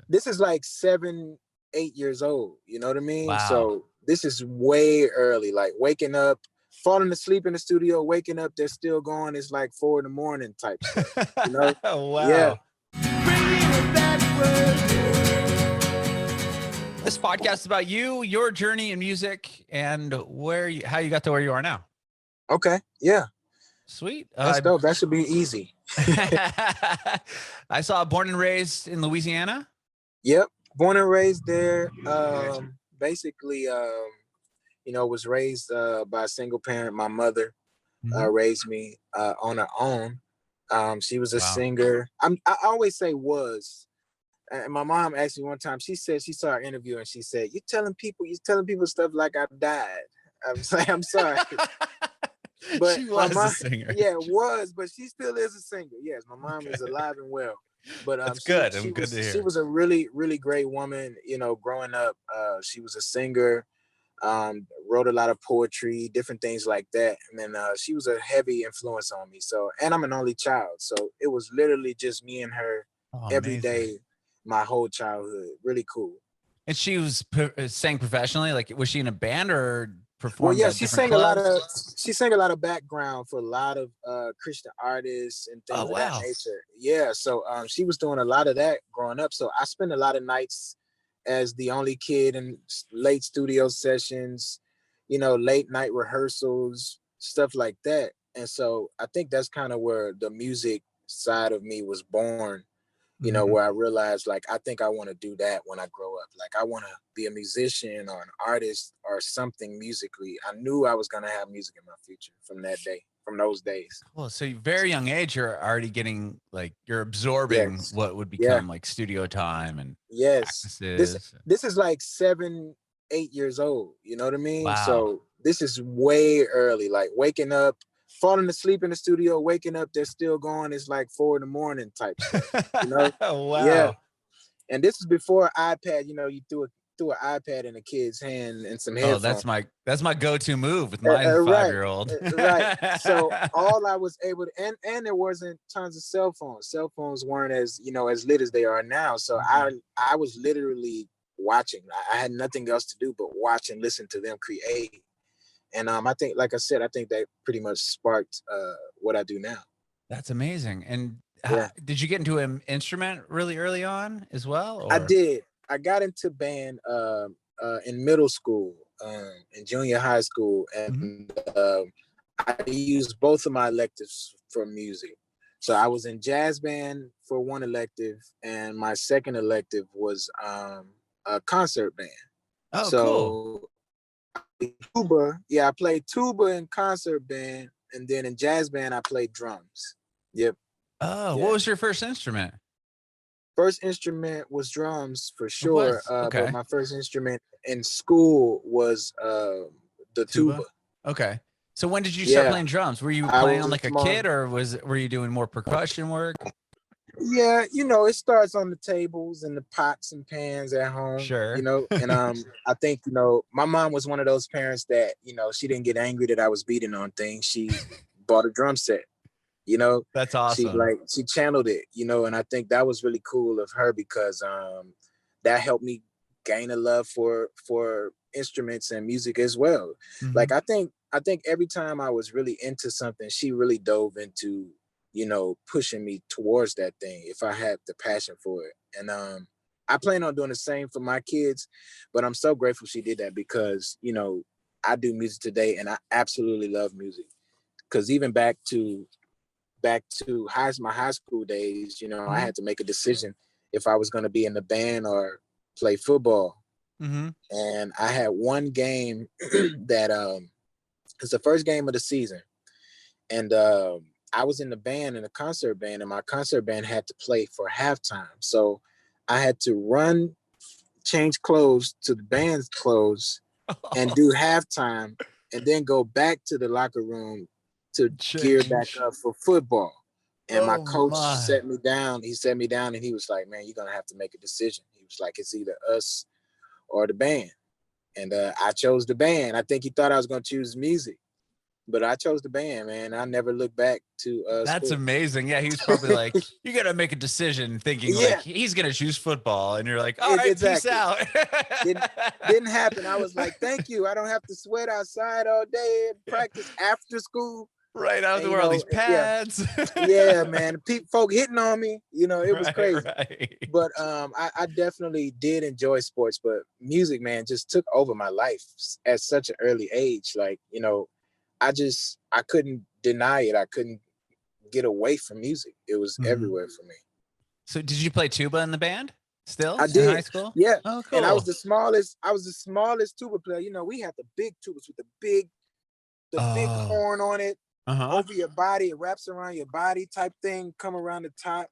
This is like 7, 8 years old. You know what I mean? Wow. So this is way early, like waking up, falling asleep in the studio, waking up, they're still going. It's like 4 a.m. type stuff, you know? Yeah. Wow. This podcast is about you, your journey in music, and how you got to where you are now. Okay. Yeah. Sweet. That's dope. That should be easy. I saw Born and Raised in Louisiana. Yep. Born and raised there. Basically, was raised by a single parent. My mother raised me on her own. She was a singer. I always say was. And my mom asked me one time, she said she saw our interview and she said, you're telling people stuff like I died. I was like, I'm sorry. But she was a singer. Yeah, was, but she still is a singer. Yes, my mom is alive and well. But that's good. Good to hear. She was a really, really great woman. You know, growing up, she was a singer, wrote a lot of poetry, different things like that. And then she was a heavy influence on me. So, and I'm an only child. So it was literally just me and her every day, my whole childhood. Really cool. And she was sang professionally? Like, was she in a band or performed? Well, yeah, she sang a lot of background for a lot of Christian artists and things of that nature. Yeah, so she was doing a lot of that growing up. So I spent a lot of nights as the only kid in late studio sessions, late night rehearsals, stuff like that. And so I think that's kind of where the music side of me was born. Where I realized, like, I think I want to do that when I grow up. Like, I want to be a musician or an artist or something musically. I knew I was going to have music in my future from those days. Well, so very young age, you're already getting, like, you're absorbing what would become like studio time and practices. This is like 7, 8 years old. You know what I mean? Wow. So this is way early, like waking up, falling asleep in the studio, waking up, they're still going. It's like 4 a.m. type stuff, Wow. Yeah. And this is before iPad. You threw an iPad in a kid's hand and some headphones. Oh, that's my go-to move with my 5-year-old. Right. So all I was able to, and there wasn't tons of cell phones. Cell phones weren't as lit as they are now. So I was literally watching. I had nothing else to do but watch and listen to them create. And I think, like I said, I think that pretty much sparked what I do now. That's amazing. And did you get into an instrument really early on as well? Or? I did. I got into band in middle school, in junior high school, and I used both of my electives for music. So I was in jazz band for one elective, and my second elective was a concert band. Oh, so, cool. Tuba, I played tuba in concert band, and then in jazz band I played drums. Yep. Oh, what was your first instrument? First instrument was drums for sure. But my first instrument in school was the tuba. Okay. So when did you start playing drums? Were you playing on like a kid, or were you doing more percussion work? Yeah, it starts on the tables and the pots and pans at home. Sure. And I think, my mom was one of those parents that, she didn't get angry that I was beating on things. She bought a drum set. That's awesome. She channeled it, and I think that was really cool of her because that helped me gain a love for instruments and music as well. Like I think every time I was really into something, she really dove into pushing me towards that thing if I had the passion for it. And I plan on doing the same for my kids, but I'm so grateful she did that because I do music today and I absolutely love music. Because even back to my high school days, I had to make a decision if I was going to be in the band or play football. And I had one game that it's the first game of the season, and I was in the band, in a concert band, and my concert band had to play for halftime. So I had to run, change clothes to the band's clothes, and do halftime, and then go back to the locker room to gear back up for football. And my coach set me down. He set me down and he was like, man, you're going to have to make a decision. He was like, it's either us or the band. And I chose the band. I think he thought I was going to choose music. but I chose the band, man. I never looked back to That's sports. amazing. Yeah, he was probably like, you got to make a decision thinking like Yeah, he's going to choose football. And you're like, all right, peace exactly. out. Didn't happen. I was like, thank you. I don't have to sweat outside all day and practice after school. Right. I have And to wear all these pads. yeah, man. Folk hitting on me. It was Right, crazy. right. But I definitely did enjoy sports, but music, man, just took over my life at such an early age. Like, I couldn't deny it. I couldn't get away from music. It was everywhere for me. So did you play tuba in the band still I in high did. school? Yeah. Oh, And I was cool. the smallest. I was the smallest tuba player. We had the big tubas with the big Oh, horn on it uh-huh. over your body. It wraps around your body type thing, come around the top.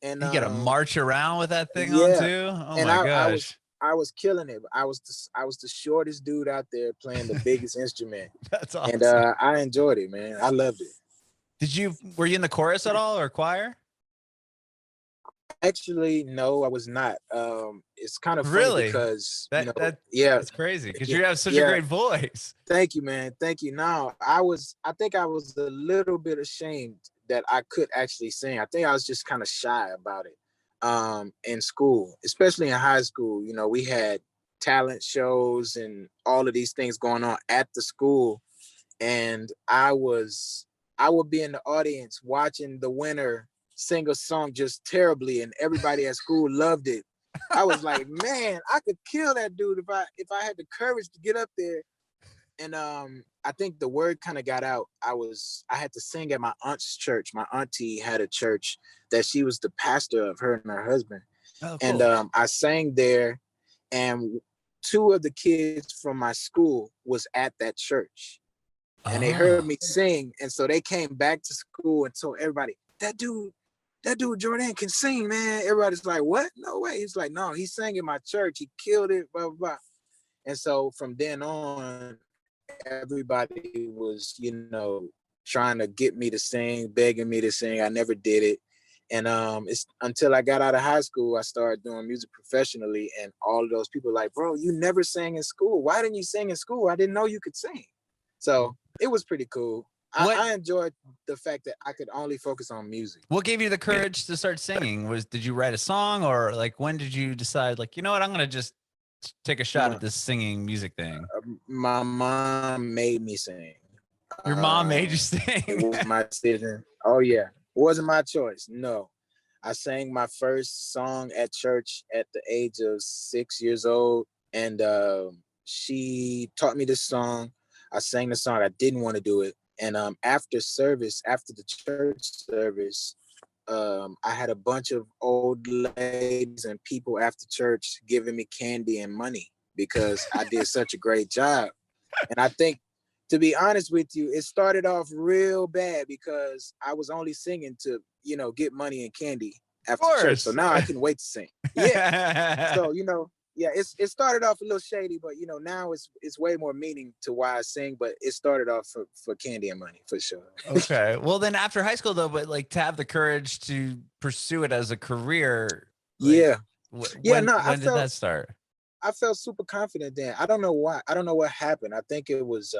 And You got to march around with that thing on yeah. too. Oh And my I was gosh. I was killing it. I was the shortest dude out there playing the biggest instrument. That's And awesome. I enjoyed it, man. I loved it. Were you in the chorus at all or choir? Actually, no, I was not. It's kind of funny Really? because, yeah, That's crazy because yeah, you have such a yeah. great voice. Thank you, man. Thank you. Now, I think I was a little bit ashamed that I could actually sing. I think I was just kind of shy about it. In school, especially in high school, we had talent shows and all of these things going on at the school. And I would be in the audience watching the winner sing a song just terribly, and everybody at school loved it. I was like, man, I could kill that dude if I had the courage to get up there. And I think the word kind of got out. I had to sing at my aunt's church. My auntie had a church that she was the pastor of, her and her husband. Oh, And cool. I sang there, and two of the kids from my school was at that church, and they heard Oh. me sing, and so they came back to school and told everybody, that dude Jor'Dan can sing, man. Everybody's like, what? No way. He's like, no, he sang in my church. He killed it, blah, blah, blah. And so from then on, everybody was, trying to get me to sing, begging me to sing. I never did it. And it's until I got out of high school, I started doing music professionally. And all of those people were like, bro, you never sang in school. Why didn't you sing in school? I didn't know you could sing. So it was pretty cool. What I enjoyed the fact that I could only focus on music. what gave you the courage to start singing? Did you write a song or like when did you decide like, you know what, I'm gonna just take a shot My, at this singing music thing? my mom made me sing. Your mom made you sing. It was my decision. Oh yeah, it wasn't my choice. No, I sang my first song at church at the age of 6 years old, and she taught me this song. I sang the song. I didn't want to do it, and after the church service, I had a bunch of old ladies and people after church giving me candy and money because I did such a great job. And I think, to be honest with you, it started off real bad because I was only singing to, get money and candy Of after church. So course. now I can wait to sing. Yeah. So, yeah, it started off a little shady, but now it's way more meaning to why I sing. But it started off for candy and money for sure. Okay. Well, then after high school, though, but like to have the courage to pursue it as a career, like Yeah. Yeah. when No, when did that start? I felt super confident then. I don't know why. I don't know what happened. I think it was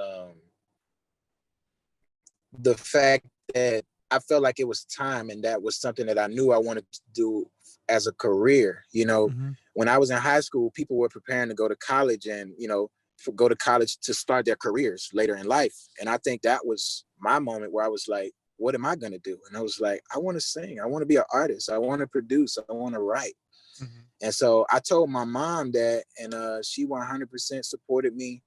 the fact that I felt like it was time, and that was something that I knew I wanted to do as a career. When I was in high school, people were preparing to go to college and, go to college to start their careers later in life. And I think that was my moment where I was like, what am I going to do? And I was like, I want to sing. I want to be an artist. I want to produce. I want to write. And so I told my mom that, and she 100% supported me,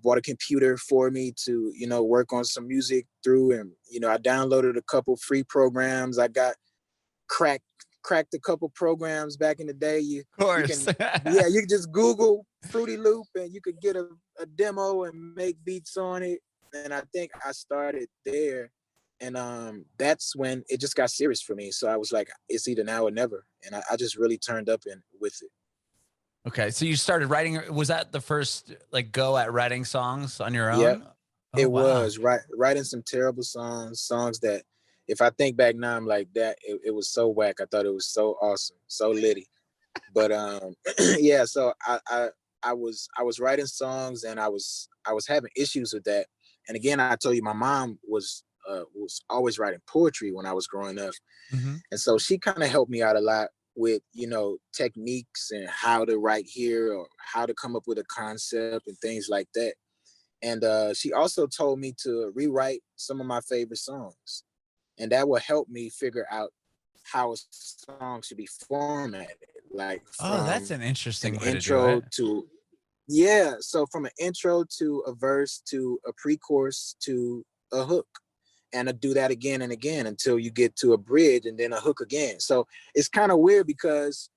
bought a computer for me to, work on some music through. And, I downloaded a couple free programs. I got cracked a couple programs back in the day. You course. can, yeah, you can just Google Fruity Loop and you could get a demo and make beats on it. And I think I started there. And that's when it just got serious for me. So I was like, it's either now or never. And I just really turned up with it. Okay. So you started writing. Was that the first like go at writing songs on your Yeah, own? Oh, it wow. was writing some terrible songs that if I think back now, I'm like that. It was so whack. I thought it was so awesome, so litty. But yeah, so I was writing songs and I was having issues with that. And again, I told you my mom was always writing poetry when I was growing up. And so she kind of helped me out a lot with, you know, techniques and how to write here or how to come up with a concept and things like that. And she also told me to rewrite some of my favorite songs. And that will help me figure out how a song should be formatted, like Oh, from that's an an interesting way to do intro it. to, yeah, so from an intro to a verse to a pre-chorus to a hook, and do that again and again until you get to a bridge and then a hook again. So it's kind of weird because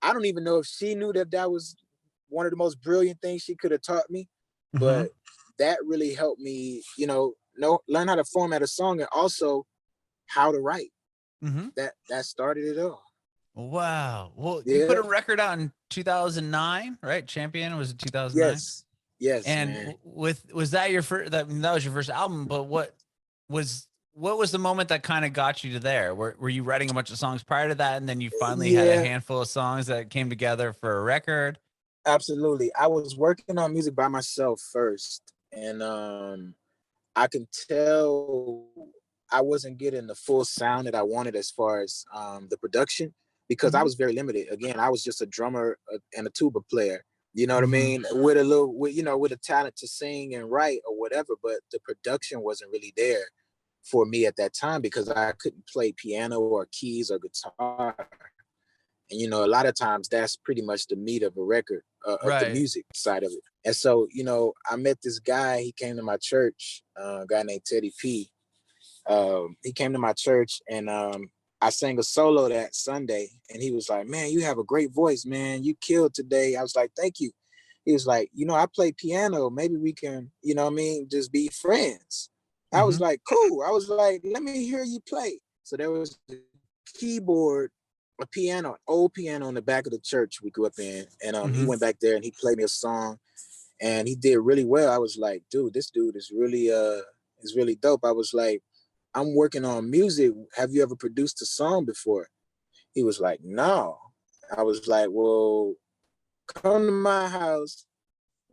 I don't even know if she knew that that was one of the most brilliant things she could have taught me, but that really helped me, you know learn how to format a song and also how to write. That started it all. Wow. Well, you put Yeah. a record out in 2009, right? Champion was 2009. Yes. Yes, And man. was that your first? That was your first album. But was what was the moment that kind of got you to there? Were you writing a bunch of songs prior to that, and then you finally had a Yeah, handful of songs that came together for a record? absolutely. I was working on music by myself first, and I can tell I wasn't getting the full sound that I wanted as far as the production, because I was very limited. Again, I was just a drummer and a tuba player. You know what I mean? With a little, with a talent to sing and write or whatever, but the production wasn't really there for me at that time because I couldn't play piano or keys or guitar. And a lot of times that's pretty much the meat of a record, of the Right. music side of it. And so, I met this guy. He came to my church, a guy named Teddy P. He came to my church, and I sang a solo that Sunday, and he was like, "Man, you have a great voice, man. You killed today." I was like, "Thank you." He was like, "I play piano. Maybe we can, what I mean, just be friends." I was like, "Cool." I was like, "Let me hear you play." So there was a keyboard, a piano, old piano in the back of the church we grew up in, and he went back there and he played me a song, and he did really well. I was like, "Dude, this dude is really dope." I was like, "I'm working on music. Have you ever produced a song before?" He was like, "No." I was like, "Well, come to my house.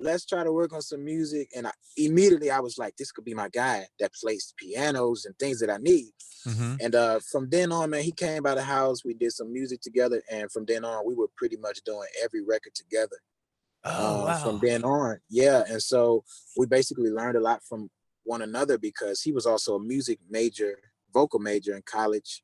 Let's try to work on some music." And immediately I was like, "This could be my guy that plays pianos and things that I need." And from then on, man, he came by the house. We did some music together, and from then on, we were pretty much doing every record together. Oh, From wow. then on, yeah. And so we basically learned a lot from one another because he was also a music major, vocal major in college.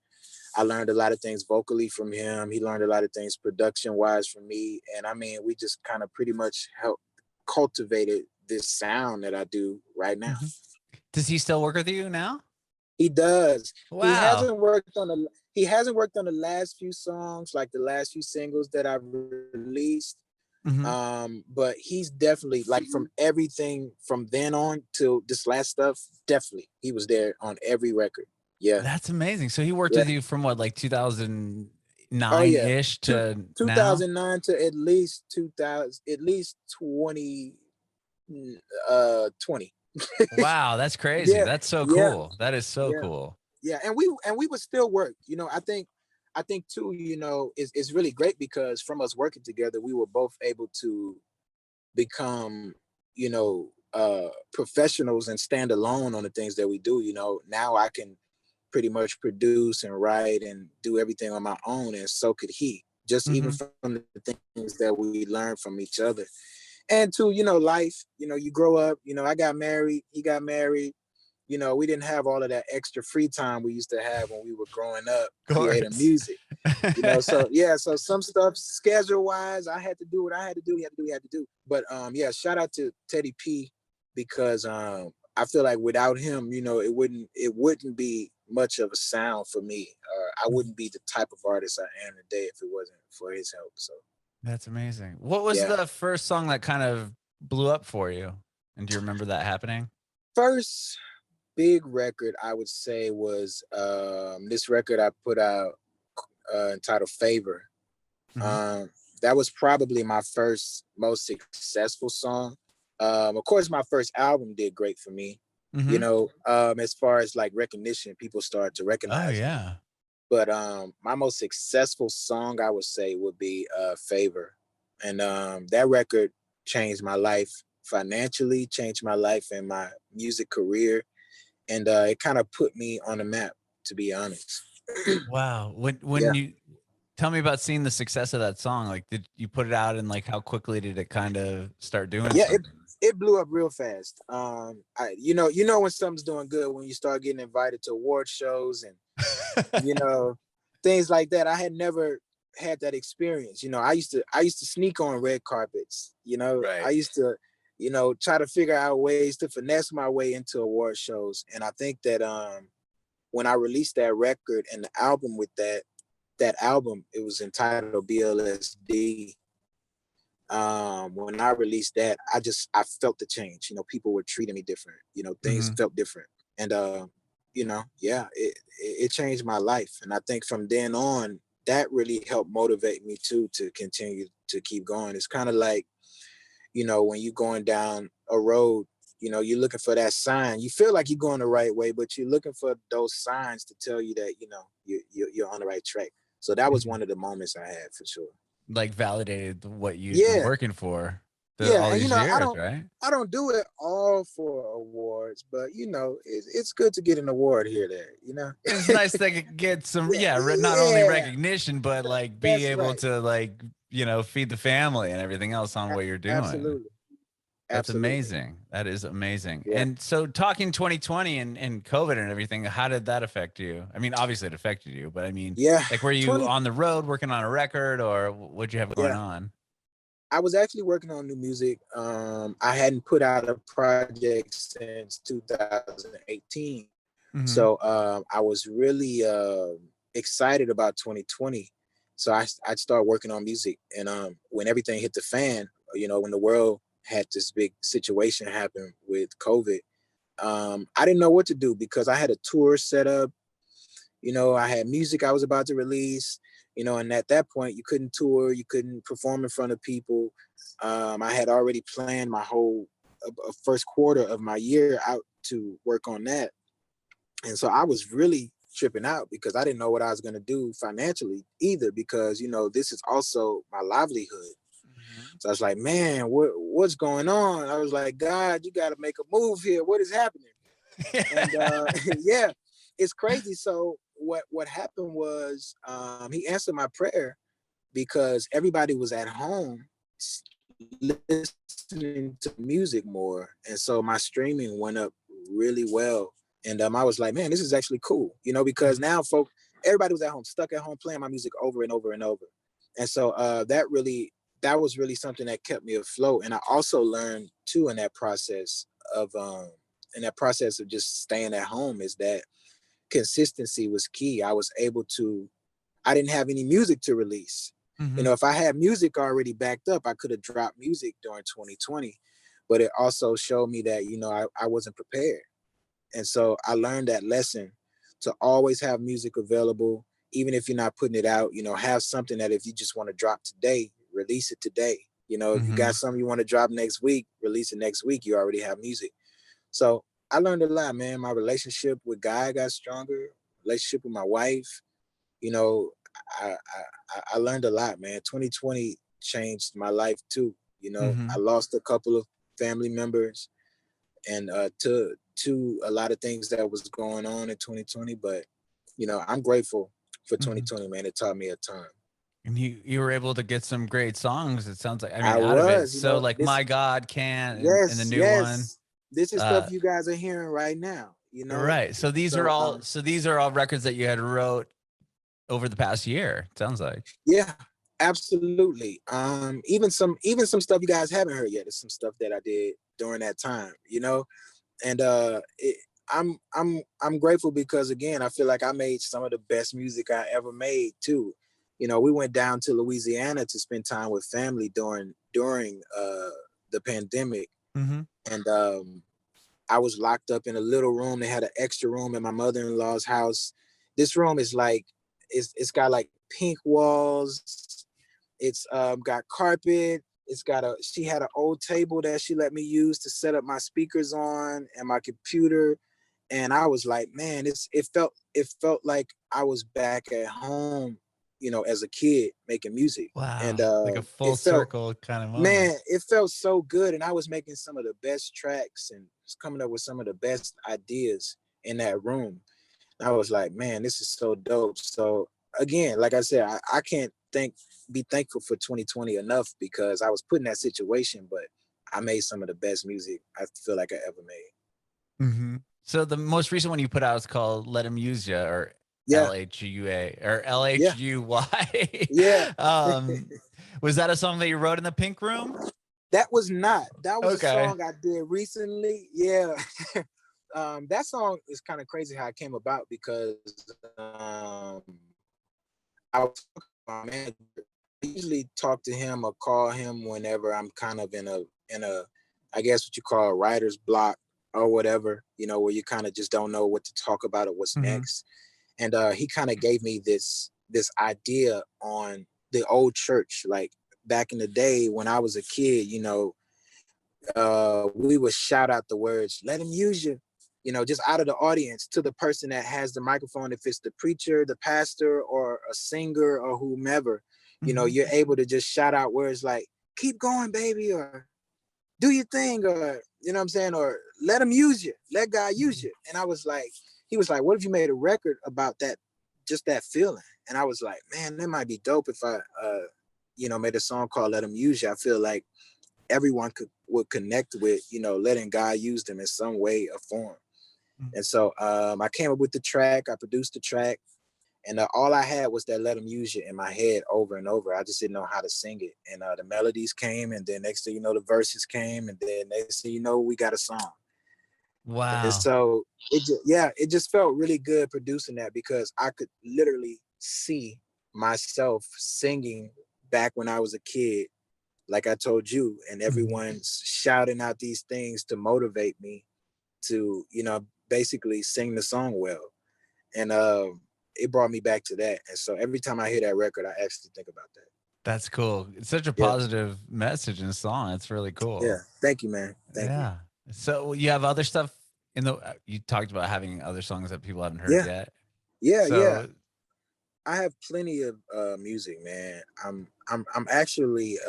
I learned a lot of things vocally from him. He learned a lot of things production wise from me. And I mean, we just kind of pretty much helped cultivated this sound that I do right now. Does he still work with you now? He does. He Wow. hasn't worked on the last few songs, like the last few singles that I've released. But he's definitely, like, from everything from then on till this last stuff, definitely he was there on every record. Yeah. That's amazing. So he worked Yeah. with you from what, like Oh 2009 yeah. ish to now? 2009 to at least 2000, at least 20, 20. Wow, that's crazy. Yeah. That's so Yeah. cool. That is so Yeah. cool. Yeah. And we would still work. I think too, it's really great because from us working together, we were both able to become, professionals and stand alone on the things that we do. Now I can pretty much produce and write and do everything on my own, and so could he. Just even Mhm. from the things that we learn from each other, and to life. You grow up. I got married. He got married. We didn't have all of that extra free time we used to have when we were growing up Of creating course. music. So yeah, so some stuff schedule wise, I had to do what I had to do. He had to do. But yeah, shout out to Teddy P, because I feel like without him, it wouldn't be much of a sound for me. I wouldn't be the type of artist I am today if it wasn't for his help. So That's amazing. What was yeah. the first song that kind of blew up for you? And do you remember that happening? First big record I would say was this record I put out, entitled Favor. Mhm. Um, that was probably my first most successful song. Of course, my first album did great for me. Mhm. As far as like recognition, people started to Oh, recognize me. yeah. But my most successful song, I would say, would be "Favor," and that record changed my life financially, changed my life and my music career, and it kind of put me on the map, to be honest. Wow. When Yeah. you tell me about seeing the success of that song, like did you put it out and like how quickly did it kind of start doing Yeah, something? it blew up real fast. You know when something's doing good when you start getting invited to award shows and you know things like that. I had never had that experience. I used to sneak on red carpets. I Right. used to try to figure out ways to finesse my way into award shows. And I think that when I released that record and the album with that album, it was entitled BLSD. When I released that, I felt the change. People were treating me different. Things Mhm. felt different. And yeah, it changed my life. And I think from then on, that really helped motivate me too to continue to keep going. It's kind of like, when you're going down a road, you're looking for that sign. You feel like you're going the right way, but you're looking for those signs to tell you that, you're on the right track. So that was Mhm. one of the moments I had for sure. Like validated what you'd been Yeah. working for Yeah, all and these years, right? I don't do it all for awards, but it's good to get an award here there, It's nice to get some, Yeah, yeah, not only yeah, recognition, but like be that's able right. to like, feed the family and everything else on what you're doing. Absolutely, That's absolutely. amazing. That is amazing. Yeah, And so talking 2020 and COVID and everything, how did that affect you? I mean, obviously it affected you, but I mean, yeah. like, were you 20. on the road working on a record or what'd you have going Yeah, on? I was actually working on new music. I hadn't put out a project since 2018, Hmm. so I was really excited about 2020. So I started working on music, and when everything hit the fan, when the world had this big situation happen with COVID, I didn't know what to do because I had a tour set up. I had music I was about to release. And at that point, you couldn't tour, you couldn't perform in front of people. I had already planned my whole first quarter of my year out to work on that. And so I was really tripping out because I didn't know what I was going to do financially either, because this is also my livelihood. Hmm. So I was like, man, what's going on? I was like, God, you got to make a move here. What is happening? And yeah, it's crazy. So what happened was he answered my prayer because everybody was at home listening to music more, and so my streaming went up really well. And I was like, man, this is actually cool, because now everybody was at home, stuck at home, playing my music over and over and over. And so that was really something that kept me afloat. And I also learned too in that process of just staying at home, is that consistency was key. I didn't have any music to release. Hmm. If I had music already backed up, I could have dropped music during 2020. But it also showed me that, I wasn't prepared. And so I learned that lesson, to always have music available, even if you're not putting it out. Have something that if you just want to drop today, release it today. If you got Hmm. something you want to drop next week, release it next week. You already have music. So I learned a lot, man. My relationship with God got stronger. Relationship with my wife. You know, I learned a lot, man. 2020 changed my life too. I Hmm. lost a couple of family members, and to a lot of things that was going on in 2020. But I'm grateful for Hmm. 2020, man. It taught me a ton. And you were able to get some great songs. It sounds like, I mean, I out of it. was, So like this. My God Can and the Yes, new one. yes. This is stuff Uh, you guys are hearing right now. right. So So these are all records that you had wrote over the past year. It sounds like. yeah, absolutely. Even some stuff you guys haven't heard yet. It's some stuff that I did during that time. And I'm grateful because, again, I feel like I made some of the best music I ever made too. We went down to Louisiana to spend time with family during the pandemic, Hmm. and I was locked up in a little room. They had an extra room in my mother-in-law's house. This room is like, it's got like pink walls. It's got carpet. She had an old table that she let me use to set up my speakers on and my computer. And I was like, man, it felt like I was back at home. as a kid making music. And Wow. Like a it full felt, circle kind of moment. man, it felt so good. And I was making some of the best tracks and coming up with some of the best ideas in that room. And I was like, man, this is so dope. So again, like I said, I can't be thankful for 2020 enough, because I was put in that situation, but I made some of the best music I feel like I ever made. Mm-hmm. So the most recent one you put out is called "Let Him Use Ya," or Yeah, LHUA or yeah, LHUY. yeah. Was that a song that you wrote in the pink room? That was not. That was a Okay. song I did recently. Yeah. That song is kind of crazy how it came about, because I was talking to my manager. I usually talk to him or call him whenever I'm kind of in a I guess what you call a writer's block or whatever, where you kind of just don't know what to talk about or what's Mm-hmm. next. And he kind of gave me this idea on the old church, like back in the day when I was a kid. We would shout out the words, "Let him use you," just out of the audience to the person that has the microphone. If it's the preacher, the pastor, or a singer or whomever, Mm-hmm. you're able to just shout out words like, "Keep going, baby," or "Do your thing," or, what I'm saying, or "Let him use you, let God use you." And he was like, "What if you made a record about that, just that feeling?" And I was like, man, that might be dope if I, made a song called "Let Him Use You." I feel like everyone would connect with, letting God use them in some way or form. Mm-hmm. And so I came up with the track, I produced the track, and all I had was that "Let Him Use You" in my head over and over. I just didn't know how to sing it. And the melodies came, and then next thing you know, the verses came, and then next thing you know, we got a song. And Wow. so it just felt really good producing that, because I could literally see myself singing back when I was a kid, like I told you, and Mm-hmm. everyone's shouting out these things to motivate me to, basically sing the song well. And it brought me back to that. And so every time I hear that record, I actually think about that. That's cool. It's such a Yeah. positive message in a song. It's really Yeah. cool. Thank you, man. Thank you. Yeah. So you have other stuff in the. You talked about having other songs that people haven't heard Yeah. yet. Yeah. Yeah. So. I have plenty of music, man. I'm actually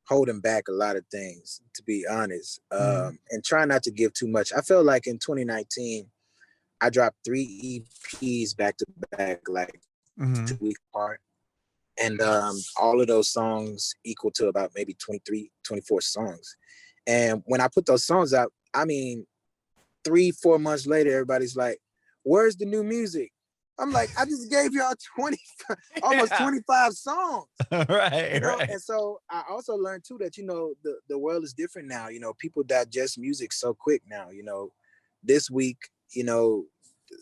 holding back a lot of things, to be honest, Mm-hmm. and try not to give too much. I felt like in 2019, I dropped 3 EPs back to back, like Mm-hmm. 2 weeks apart. And all of those songs equal to about maybe 23, 24 songs. And when I put those songs out, I mean, 3, 4 months later, everybody's like, "Where's the new music?" I'm like, I just gave y'all 20, almost Yeah. 25 songs. Right. Right. And so I also learned too that, the world is different now. People digest music so quick now. This week,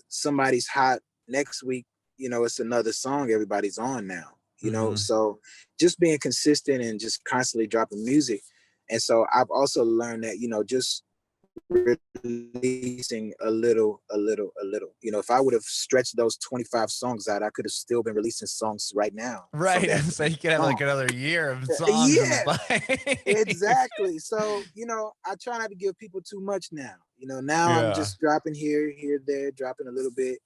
somebody's hot. Next week, it's another song everybody's on now. Mm-hmm. So just being consistent and just constantly dropping music. And so I've also learned that, just releasing a little, a little, a little. If I would have stretched those 25 songs out, I could have still been releasing songs right now from Right. that So you could have like song. another year of songs in the Yeah, bank. exactly. So, I try not to give people too much now. Now I'm Yeah. just dropping here, there, dropping a little bit.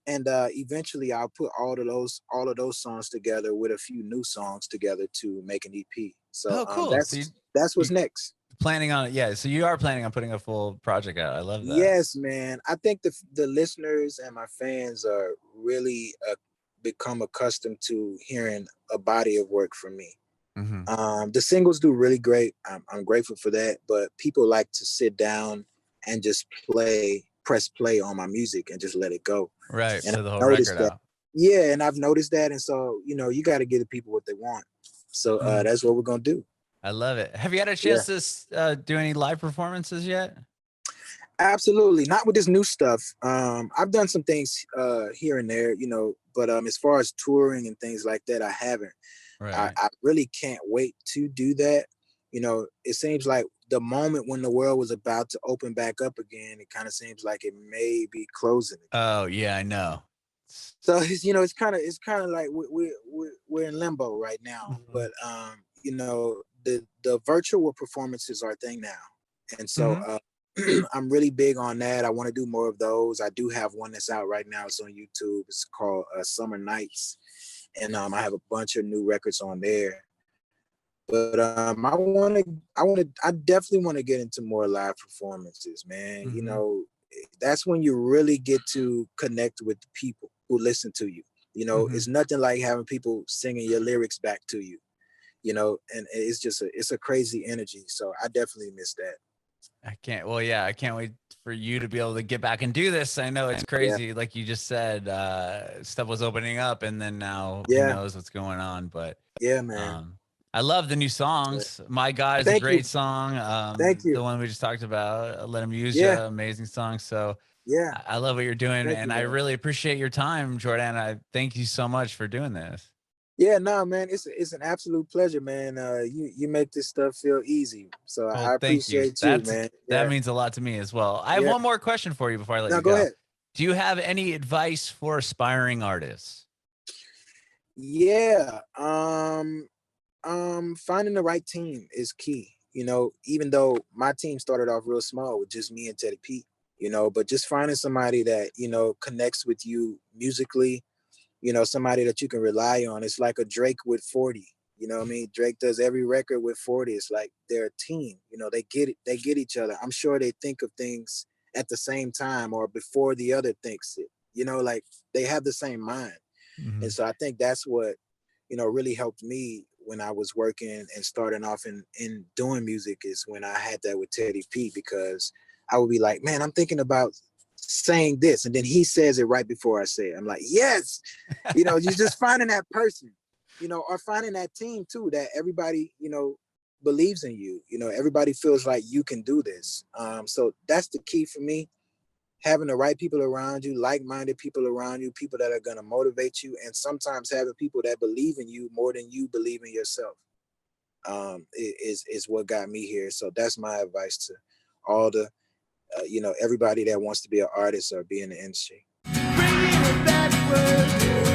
And eventually I'll put all of those songs together with a few new songs together to make an EP. So Oh, cool. So that's what's you next. planning on it? Yeah. So you are planning on putting a full project out. I love that. Yes, man. I think the listeners and my fans are really become accustomed to hearing a body of work from me. Mm-hmm. The singles do really great. I'm grateful for that. But people like to sit down and just press play on my music and just let it go. Right. And Play the whole I've noticed record that. out. Yeah, and I've noticed that. And so, you got to give the people what they want. So Mm. that's what we're gonna do. I love it. Have you had a Yeah. chance to do any live performances yet? Absolutely. Not with this new stuff. I've done some things here and there, but as far as touring and things like that, I haven't. Right. I really can't wait to do that. It seems like the moment when the world was about to open back up again, it kind of seems like it may be closing again. Oh yeah, I know. So it's kind of like we're in limbo right now. Mhm. But the virtual performances are a thing now, and so Mhm. I'm really big on that. I want to do more of those. I do have one that's out right now. It's on YouTube. It's called Summer Nights, and I have a bunch of new records on there. But I definitely want to get into more live performances, man. You know, that's when you really get to connect with the people who listen to you. You know, it's nothing like having people singing your lyrics back to you. You know, and it's a crazy energy. So I definitely miss that. I can't wait for you to be able to get back and do this. I know it's Yeah, crazy. Like you just said, stuff was opening up and then now who yeah, knows what's going on. But yeah, man. um, I love the new Yeah. songs. My God is a Thank you, great song. thank The you. one we just talked about, Let Him Use Yeah, Ya, amazing song. So yeah. I love what you're doing. Thank you, And I man. really appreciate your time, Jor'Dan. I thank you so much for doing this. Yeah, no, man, it's an absolute pleasure, man. You make this stuff feel easy, so I Well, thank you. appreciate you, man. That Yeah, means a lot to me as well. I have yeah. one more question for you before I let Now you go go. ahead. Do you have any advice for aspiring artists? Yeah, finding the right team is key. You know, even though my team started off real small with just me and Teddy P, you know, but just finding somebody that connects with you musically, somebody that you can rely on. It's like a Drake with 40. You know what I mean? Drake does every record with 40. It's like they're a team. You know, they get each other. I'm sure they think of things at the same time or before the other thinks it. You know, like they have the same mind. And so I think that's what, really helped me when I was working and starting off in doing music is when I had that with Teddy P, because I would be like, man, I'm thinking about saying this. And then he says it right before I say it. I'm like, yes, you're just finding that person, or finding that team too, that everybody, believes in you. Everybody feels like you can do this. So that's the key for me, having the right people around you, like-minded people around you, people that are going to motivate you, and sometimes having people that believe in you more than you believe in yourself, is what got me here. So that's my advice to all the everybody that wants to be an artist or be in the industry. Bringing it backward.